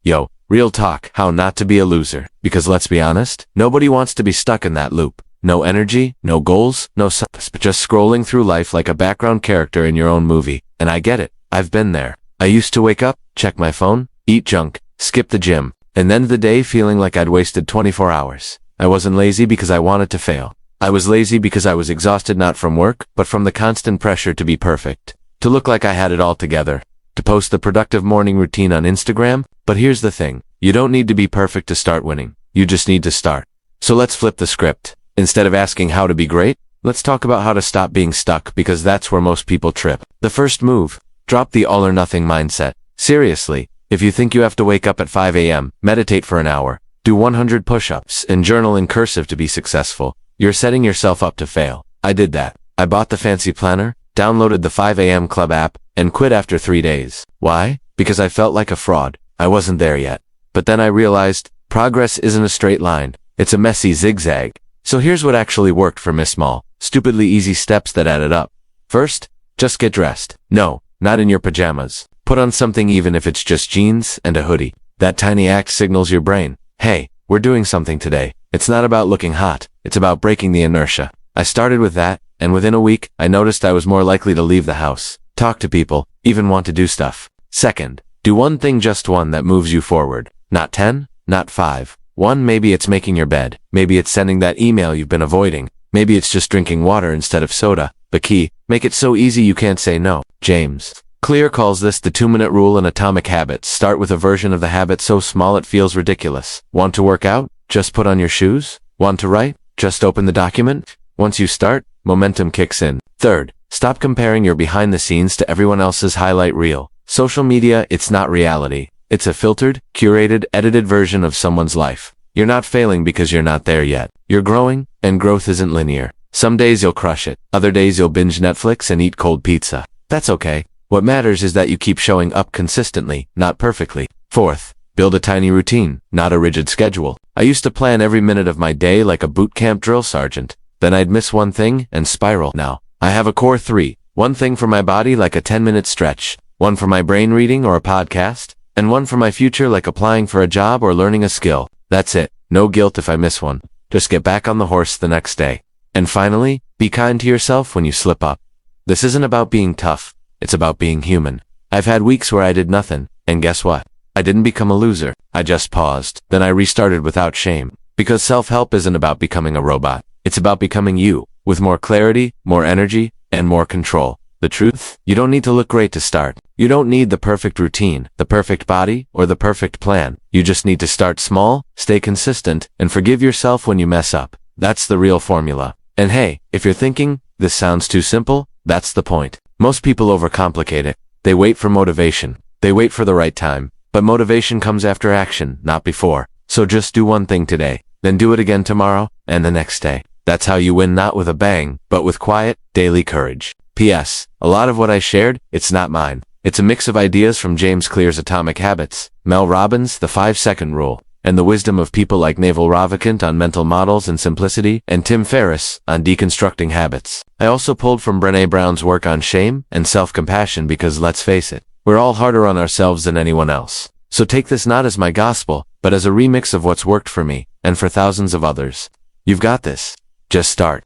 Yo, real talk, how not to be a loser. Because let's be honest, nobody wants to be stuck in that loop. No energy, no goals, no just scrolling through life like a background character in your own movie. And I get it. I've been there. I used to wake up, check my phone, eat junk, skip the gym, and end the day feeling like I'd wasted 24 hours. I wasn't lazy because I wanted to fail. I was lazy because I was exhausted not from work, but from the constant pressure to be perfect. To look like I had it all together. To post the productive morning routine on Instagram. But here's the thing. You don't need to be perfect to start winning. You just need to start. So let's flip the script. Instead of asking how to be great, let's talk about how to stop being stuck, because that's where most people trip. The first move. Drop the all or nothing mindset. Seriously, if you think you have to wake up at 5 a.m., meditate for an hour, do 100 push-ups, and journal in cursive to be successful, you're setting yourself up to fail. I did that. I bought the fancy planner, downloaded the 5 a.m. club app, and quit after 3 days. Why? Because I felt like a fraud. I wasn't there yet. But then I realized, progress isn't a straight line. It's a messy zigzag. So here's what actually worked for Miss Small. Stupidly easy steps that added up. First, just get dressed. No, not in your pajamas. Put on something even if it's just jeans and a hoodie. That tiny act signals your brain, hey, we're doing something today. It's not about looking hot. It's about breaking the inertia. I started with that, and within a week, I noticed I was more likely to leave the house, talk to people, even want to do stuff. Second, do one thing, just one, that moves you forward. Not 10, not 5. One, maybe it's making your bed. Maybe it's sending that email you've been avoiding. Maybe it's just drinking water instead of soda. The key, make it so easy you can't say no. James Clear calls this the 2-minute rule in Atomic Habits. Start with a version of the habit so small it feels ridiculous. Want to work out? Just put on your shoes. Want to write? Just open the document. Once you start, momentum kicks in. Third, stop comparing your behind the scenes to everyone else's highlight reel. Social media, it's not reality. It's a filtered, curated, edited version of someone's life. You're not failing because you're not there yet. You're growing, and growth isn't linear. Some days you'll crush it. Other days you'll binge Netflix and eat cold pizza. That's okay. What matters is that you keep showing up consistently, not perfectly. Fourth, build a tiny routine, not a rigid schedule. I used to plan every minute of my day like a boot camp drill sergeant. Then I'd miss one thing and spiral. Now, I have a core 3. One thing for my body like a 10-minute stretch. One for my brain, reading or a podcast. And one for my future like applying for a job or learning a skill. That's it. No guilt if I miss one. Just get back on the horse the next day. And finally, be kind to yourself when you slip up. This isn't about being tough. It's about being human. I've had weeks where I did nothing, and guess what? I didn't become a loser. I just paused. Then I restarted without shame. Because self-help isn't about becoming a robot. It's about becoming you, with more clarity, more energy, and more control. The truth? You don't need to look great to start. You don't need the perfect routine, the perfect body, or the perfect plan. You just need to start small, stay consistent, and forgive yourself when you mess up. That's the real formula. And hey, if you're thinking, this sounds too simple, that's the point. Most people overcomplicate it. They wait for motivation. They wait for the right time. But motivation comes after action, not before. So just do one thing today, then do it again tomorrow, and the next day. That's how you win, not with a bang, but with quiet, daily courage. P.S. A lot of what I shared, it's not mine. It's a mix of ideas from James Clear's Atomic Habits, Mel Robbins' The 5-Second Rule, and the wisdom of people like Naval Ravikant on mental models and simplicity, and Tim Ferriss on deconstructing habits. I also pulled from Brené Brown's work on shame and self-compassion because, let's face it, we're all harder on ourselves than anyone else. So take this not as my gospel, but as a remix of what's worked for me, and for thousands of others. You've got this. Just start.